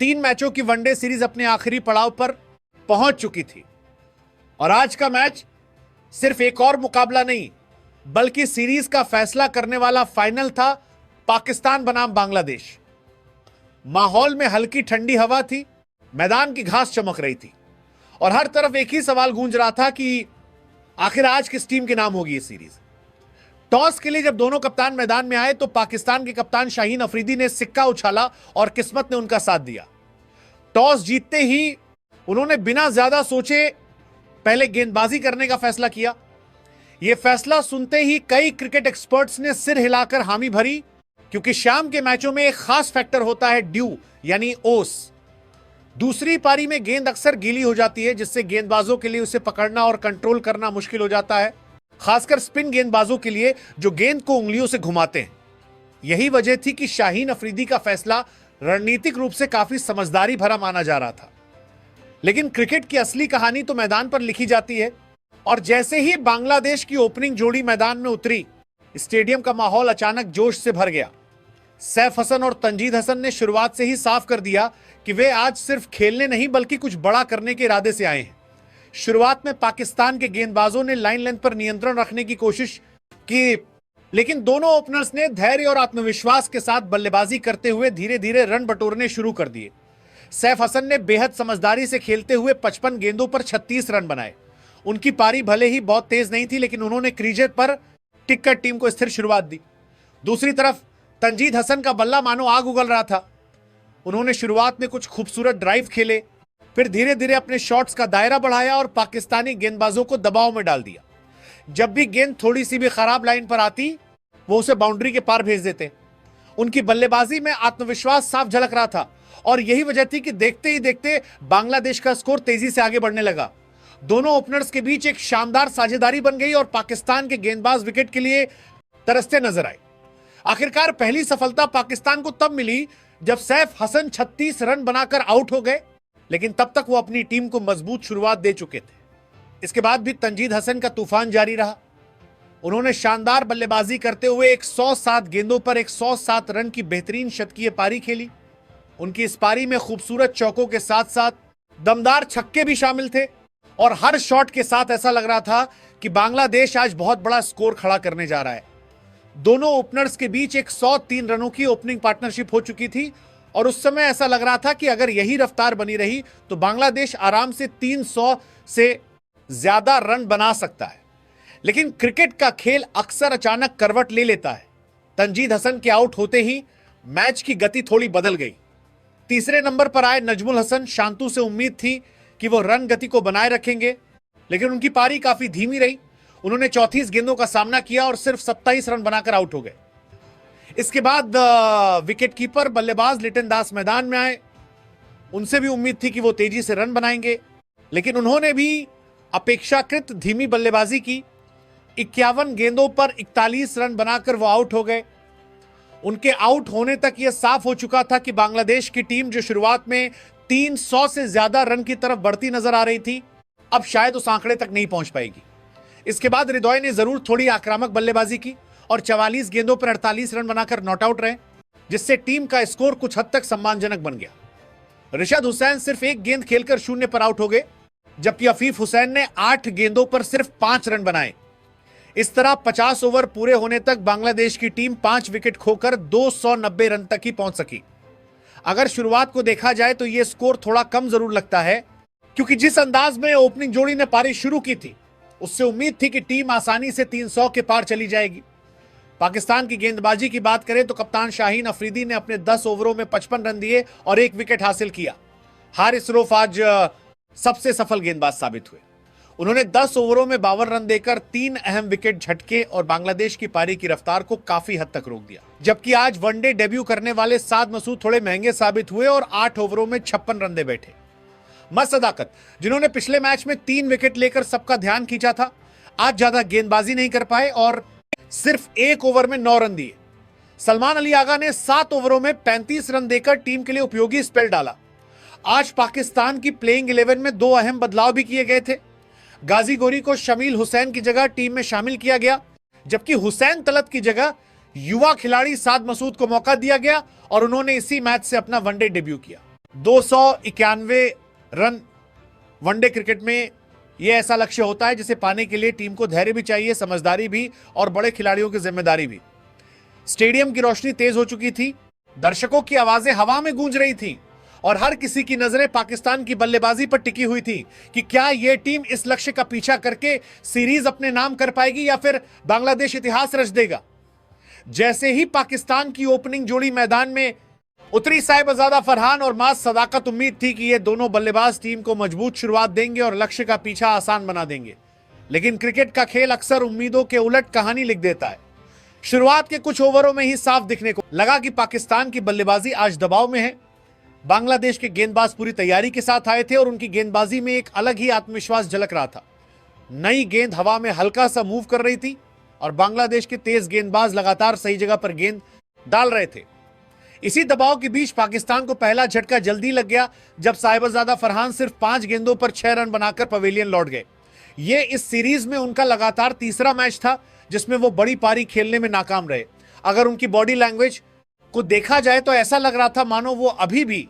3 मैचों की one day series अपने आखिरी पड़ाव पर पहुंच चुकी थी और आज का मैच सिर्फ एक और मुकाबला नहीं बल्कि सीरीज का फैसला करने वाला फाइनल था। पाकिस्तान बनाम बांग्लादेश। माहौल में हल्की ठंडी हवा थी, मैदान की घास चमक रही थी और हर तरफ एक ही सवाल गूंज रहा था कि आखिर आज किस टीम के नाम होगी ये सीरीज। टॉस के लिए जब दोनों कप्तान मैदान में आए तो पाकिस्तान के कप्तान शाहीन अफरीदी ने सिक्का उछाला और किस्मत ने उनका साथ दिया। टॉस जीतते ही उन्होंने बिना ज्यादा सोचे पहले गेंदबाजी करने का फैसला किया। यह फैसला सुनते ही कई क्रिकेट एक्सपर्ट्स ने सिर हिलाकर हामी भरी, क्योंकि शाम के मैचों में एक खास फैक्टर होता है ड्यू यानी ओस। दूसरी पारी में गेंद अक्सर गीली हो जाती है, जिससे गेंदबाजों के लिए उसे पकड़ना और कंट्रोल करना मुश्किल हो जाता है, खासकर स्पिन गेंदबाजों के लिए जो गेंद को उंगलियों से घुमाते हैं। यही वजह थी कि शाहीन अफरीदी का फैसला रणनीतिक रूप से काफी समझदारी भरा माना जा रहा था। लेकिन क्रिकेट की असली कहानी तो मैदान पर लिखी जाती है और जैसे ही बांग्लादेश की ओपनिंग जोड़ी मैदान में उतरी, स्टेडियम का माहौल अचानक जोश से भर गया। सैफ हसन और तंजीद हसन ने शुरुआत से ही साफ कर दिया कि वे आज सिर्फ खेलने नहीं बल्कि कुछ बड़ा करने के इरादे से आए हैं। शुरुआत में पाकिस्तान के गेंदबाजों ने लाइन लेंथ पर नियंत्रण रखने की कोशिश की, लेकिन दोनों ओपनर्स ने धैर्य और आत्मविश्वास के साथ बल्लेबाजी करते हुए धीरे धीरे रन बटोरने शुरू कर दिए। सैफ हसन ने बेहद समझदारी से खेलते हुए 55 गेंदों पर 36 रन बनाए। उनकी पारी भले ही बहुत तेज नहीं थी, लेकिन उन्होंने क्रीज पर टिककर टीम को स्थिर शुरुआत दी। दूसरी तरफ तंजीद हसन का बल्ला मानो आग उगल रहा था। उन्होंने शुरुआत में कुछ खूबसूरत ड्राइव खेले, फिर धीरे धीरे अपने शॉट्स का दायरा बढ़ाया और पाकिस्तानी गेंदबाजों को दबाव में डाल दिया। जब भी गेंद थोड़ी सी भी खराब लाइन पर आती, वो उसे बाउंड्री के पार भेज देते। उनकी बल्लेबाजी में आत्मविश्वास साफ झलक रहा था और यही वजह थी कि देखते ही देखते बांग्लादेश का स्कोर तेजी से आगे बढ़ने लगा। दोनों ओपनर्स के बीच एक शानदार साझेदारी बन गई और पाकिस्तान के गेंदबाज विकेट के लिए तरसते नजर आए। आखिरकार पहली सफलता पाकिस्तान को तब मिली जब सैफ हसन 36 रन बनाकर आउट हो गए, लेकिन तब तक वो अपनी टीम को मजबूत शुरुआत दे चुके थे। इसके बाद भी तंजीद हसन का तूफान जारी रहा। उन्होंने शानदार बल्लेबाजी करते हुए 107 गेंदों पर 107 रन की बेहतरीन शतकीय पारी खेली। उनकी इस पारी में खूबसूरत चौकों के साथ साथ दमदार छक्के भी शामिल थे और हर शॉट के साथ ऐसा लग रहा था कि बांग्लादेश आज बहुत बड़ा स्कोर खड़ा करने जा रहा है। दोनों ओपनर्स के बीच 103 रनों की ओपनिंग पार्टनरशिप हो चुकी थी और उस समय ऐसा लग रहा था कि अगर यही रफ्तार बनी रही तो बांग्लादेश आराम से 300 से ज्यादा रन बना सकता है। लेकिन क्रिकेट का खेल अक्सर अचानक करवट ले लेता है। तंजीद हसन के आउट होते ही मैच की गति थोड़ी बदल गई। तीसरे नंबर पर आए नजमुल हसन। शांतु से उम्मीद थी कि वो रन गति को बनाए रखेंगे, लेकिन उनकी पारी काफी धीमी रही। उन्होंने 34 गेंदों का सामना किया और सिर्फ 27 रन बनाकर आउट हो गए। इसके बाद विकेट कीपर बल्लेबाज लिटन दास मैदान में आए। उनसे भी उम्मीद थी कि वो तेजी से रन बनाएंगे, लेकिन उन्होंने भी अपेक्षाकृत धीमी बल्लेबाजी की। 51 गेंदों पर 41 रन बनाकर वो आउट हो गए। उनके आउट होने तक यह साफ हो चुका था कि बांग्लादेश की टीम जो शुरुआत में 300 से ज्यादा रन की तरफ बढ़ती नजर आ रही थी, अब शायद उस आंकड़े तक नहीं पहुंच पाएगी। इसके बाद हृदय ने जरूर थोड़ी आक्रामक बल्लेबाजी की और 44 गेंदों पर 48 रन बनाकर नॉट आउट रहे, जिससे टीम का स्कोर कुछ हद तक सम्मानजनक बन गया। रिशाद हुसैन सिर्फ 1 गेंद खेलकर 0 पर आउट हो गए, जबकि अफीफ हुसैन ने 8 गेंदों पर सिर्फ 5 रन बनाए। इस तरह 50 ओवर पूरे होने तक बांग्लादेश की टीम 5 विकेट खोकर 290 रन तक ही पहुंच सकी। अगर शुरुआत को देखा जाए तो यह स्कोर थोड़ा कम जरूर लगता है, क्योंकि जिस अंदाज में ओपनिंग जोड़ी ने पारी शुरू की थी, उससे उम्मीद थी कि टीम आसानी से 300 के पार चली जाएगी। पाकिस्तान की गेंदबाजी की बात करें तो कप्तान शाहीन अफरीदी ने अपने 10 ओवरों में 55 रन दिए और 1 विकेट हासिल किया। हारिस रऊफ आज सबसे सफल गेंदबाज साबित हुए। उन्होंने 10 ओवरों में 52 रन देकर 3 अहम विकेट झटके और बांग्लादेश की पारी की रफ्तार को काफी हद तक रोक दिया। जबकि आज वनडे डेब्यू करने वाले साद मसूद थोड़े महंगे साबित हुए और 8 ओवरों में 56 रन दे बैठे। मत सदाकत, जिन्होंने पिछले मैच में 3 विकेट लेकर सबका ध्यान खींचा था, आज ज्यादा गेंदबाजी नहीं कर पाए और सिर्फ 1 ओवर में 9 रन दिए। सलमान अली आगा ने 7 ओवरों में 35 रन देकर टीम के लिए उपयोगी स्पेल डाला। आज पाकिस्तान की प्लेइंग 11 में 2 अहम बदलाव भी किए गए थे। गाजी गोरी को शमील हुसैन की जगह टीम में शामिल किया गया, जबकि हुसैन तलत की जगह युवा खिलाड़ी साद मसूद को मौका दिया गया और उन्होंने इसी मैच से अपना वनडे डेब्यू किया। 291 रन वनडे क्रिकेट में यह ऐसा लक्ष्य होता है जिसे पाने के लिए टीम को धैर्य भी चाहिए, समझदारी भी और बड़े खिलाड़ियों की जिम्मेदारी भी। स्टेडियम की रोशनी तेज हो चुकी थी, दर्शकों की आवाजें हवा में गूंज रही थी और हर किसी की नजरें पाकिस्तान की बल्लेबाजी पर टिकी हुई थी कि क्या यह टीम इस लक्ष्य का पीछा करके सीरीज अपने नाम कर पाएगी या फिर बांग्लादेश इतिहास रच देगा। जैसे ही पाकिस्तान की ओपनिंग जोड़ी मैदान में उतरी, साहिबजादा फरहान और मास सदाकत, उम्मीद थी कि ये दोनों बल्लेबाज टीम को मजबूत शुरुआत देंगे और लक्ष्य का पीछा आसान बना देंगे। लेकिन क्रिकेट का खेल अक्सर उम्मीदों के उलट कहानी लिख देता है। शुरुआत के कुछ ओवरों में ही साफ दिखने को लगा कि पाकिस्तान की बल्लेबाजी आज दबाव में है। बांग्लादेश के गेंदबाज पूरी तैयारी के साथ आए थे और उनकी गेंदबाजी में एक अलग ही आत्मविश्वास झलक रहा था। नई गेंद हवा में हल्का सा मूव कर रही थी और बांग्लादेश के तेज गेंदबाज लगातार सही जगह पर गेंद डाल रहे थे। इसी दबाव के बीच पाकिस्तान को पहला झटका जल्दी लग गया जब साहिबजादा फरहान सिर्फ 5 गेंदों पर 6 रन बनाकर पवेलियन लौट गए। ये इस सीरीज में उनका लगातार तीसरा मैच था जिसमें वो बड़ी पारी खेलने में नाकाम रहे। अगर उनकी बॉडी लैंग्वेज को देखा जाए तो ऐसा लग रहा था मानो वो अभी भी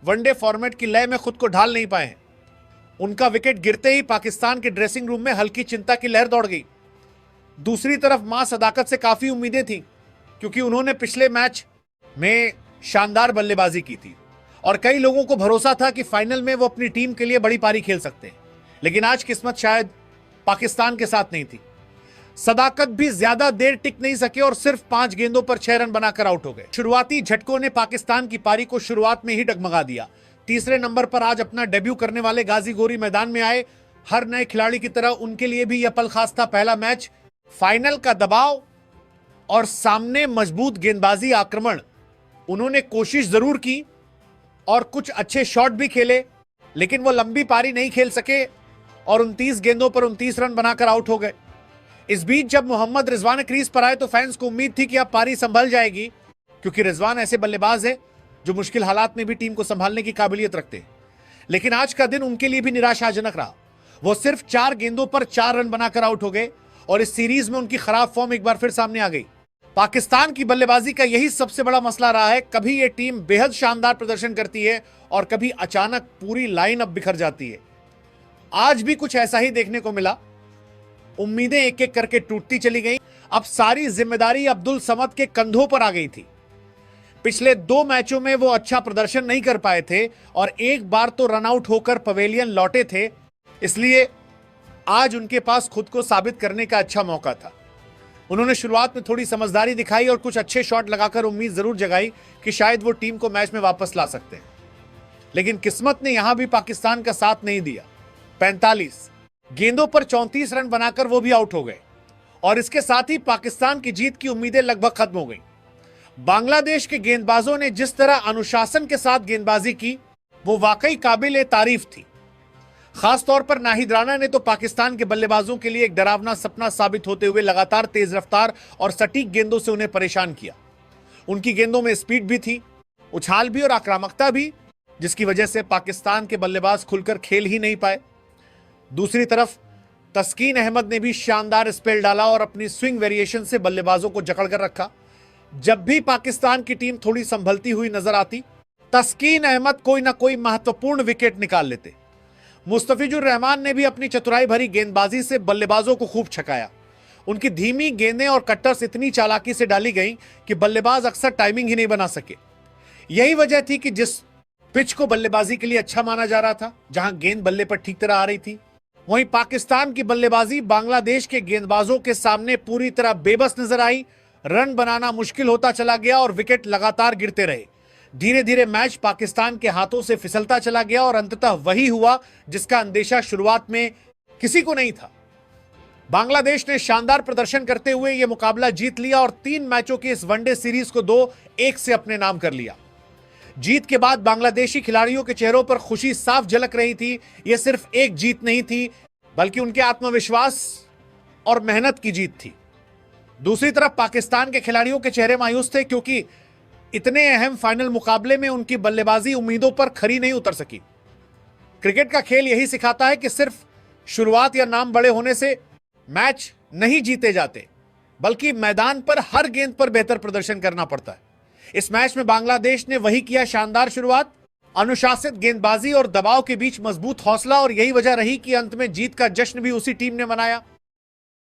वनडे फॉर्मेट की लय में खुद को ढाल नहीं पाए हैं। उनका विकेट गिरते ही पाकिस्तान के ड्रेसिंग रूम में हल्की चिंता की लहर दौड़ गई। दूसरी तरफ मां सदाकत से काफी उम्मीदें थी क्योंकि उन्होंने पिछले मैच में शानदार बल्लेबाजी की थी और कई लोगों को भरोसा था कि फाइनल में वो अपनी टीम के लिए बड़ी पारी खेल सकते हैं। लेकिन आज किस्मत शायद पाकिस्तान के साथ नहीं थी। सदाकत भी ज्यादा देर टिक नहीं सके और सिर्फ 5 गेंदों पर 6 रन बनाकर आउट हो गए। शुरुआती झटकों ने पाकिस्तान की पारी को शुरुआत में ही डगमगा दिया। तीसरे नंबर पर आज अपना डेब्यू करने वाले गाजी गोरी मैदान में आए। हर नए खिलाड़ी की तरह उनके लिए भी यह पल खास था। पहला मैच, फाइनल का दबाव और सामने मजबूत गेंदबाजी आक्रमण। उन्होंने कोशिश जरूर की और कुछ अच्छे शॉट भी खेले, लेकिन वो लंबी पारी नहीं खेल सके और 29 गेंदों पर 29 रन बनाकर आउट हो गए। इस बीच जब मोहम्मद रिजवान क्रीज पर आए तो फैंस को उम्मीद थी कि अब पारी संभल जाएगी क्योंकि रिजवान ऐसे बल्लेबाज है जो मुश्किल हालात में भी टीम को संभालने की काबिलियत रखते हैं। लेकिन आज का दिन उनके लिए भी निराशाजनक रहा। वो सिर्फ 4 गेंदों पर 4 रन बनाकर आउट हो गए और इस सीरीज में उनकी खराब फॉर्म एक बार फिर सामने आ गई। पाकिस्तान की बल्लेबाजी का यही सबसे बड़ा मसला रहा है। कभी यह टीम बेहद शानदार प्रदर्शन करती है और कभी अचानक पूरी लाइनअप बिखर जाती है। आज भी कुछ ऐसा ही देखने को मिला। उम्मीदें एक एक करके टूटती चली गईं। अब सारी जिम्मेदारी अब्दुल समद के कंधों पर आ गई थी। पिछले 2 मैचों में वो अच्छा प्रदर्शन नहीं कर पाए थे और एक बार तो रन आउट होकर पवेलियन लौटे थे, इसलिए आज उनके पास खुद को साबित करने का अच्छा मौका था। उन्होंने शुरुआत में थोड़ी समझदारी दिखाई और कुछ अच्छे शॉट लगाकर उम्मीद जरूर जगाई कि शायद वो टीम को मैच में वापस ला सकते हैं। लेकिन किस्मत ने यहां भी पाकिस्तान का साथ नहीं दिया। 45 गेंदों पर 34 रन बनाकर वो भी आउट हो गए और इसके साथ ही पाकिस्तान की जीत की उम्मीदें लगभग खत्म हो गईं। बांग्लादेश के गेंदबाजों ने जिस तरह अनुशासन के साथ गेंदबाजी की वो वाकई काबिल तारीफ थी। खासतौर पर नाहिद राणा ने तो पाकिस्तान के बल्लेबाजों के लिए एक डरावना सपना साबित होते हुए लगातार तेज रफ्तार और सटीक गेंदों से उन्हें परेशान किया। उनकी गेंदों में स्पीड भी थी, उछाल भी और आक्रामकता भी, जिसकी वजह से पाकिस्तान के बल्लेबाज खुलकर खेल ही नहीं पाए। दूसरी तरफ तस्कीन अहमद ने भी शानदार स्पेल डाला और अपनी स्विंग वेरिएशन से बल्लेबाजों को जकड़ कर रखा। जब भी पाकिस्तान की टीम थोड़ी संभलती हुई नजर आती, तस्कीन अहमद कोई ना कोई महत्वपूर्ण विकेट निकाल लेते। मुस्तफिजुर रहमान ने भी अपनी चतुराई भरी गेंदबाजी से बल्लेबाजों को खूब छकाया। उनकी धीमी गेंदें और कट्टर्स इतनी चालाकी से डाली गईं कि बल्लेबाज अक्सर टाइमिंग ही नहीं बना सके। यही वजह थी कि जिस पिच को बल्लेबाजी के लिए अच्छा माना जा रहा था, जहां गेंद बल्ले पर ठीक तरह आ रही थी, वहीं पाकिस्तान की बल्लेबाजी बांग्लादेश के गेंदबाजों के सामने पूरी तरह बेबस नजर आई। रन बनाना मुश्किल होता चला गया और विकेट लगातार गिरते रहे। धीरे धीरे मैच पाकिस्तान के हाथों से फिसलता चला गया और अंततः वही हुआ जिसका अंदेशा शुरुआत में किसी को नहीं था। बांग्लादेश ने शानदार प्रदर्शन करते हुए यह मुकाबला जीत लिया और 3 मैचों की इस वनडे सीरीज को 2-1 से अपने नाम कर लिया। जीत के बाद बांग्लादेशी खिलाड़ियों के चेहरों पर खुशी साफ झलक रही थी। यह सिर्फ एक जीत नहीं थी, बल्कि उनके आत्मविश्वास और मेहनत की जीत थी। दूसरी तरफ पाकिस्तान के खिलाड़ियों के चेहरे मायूस थे क्योंकि इतने अहम फाइनल मुकाबले में उनकी बल्लेबाजी उम्मीदों पर खरी नहीं उतर सकी। क्रिकेट का खेल यही सिखाता है कि सिर्फ शुरुआत या नाम बड़े होने से मैच नहीं जीते जाते, बल्कि मैदान पर हर गेंद पर बेहतर प्रदर्शन करना पड़ता है। इस मैच में बांग्लादेश ने वही किया। शानदार शुरुआत, अनुशासित गेंदबाजी और दबाव के बीच मजबूत हौसला, और यही वजह रही कि अंत में जीत का जश्न भी उसी टीम ने मनाया।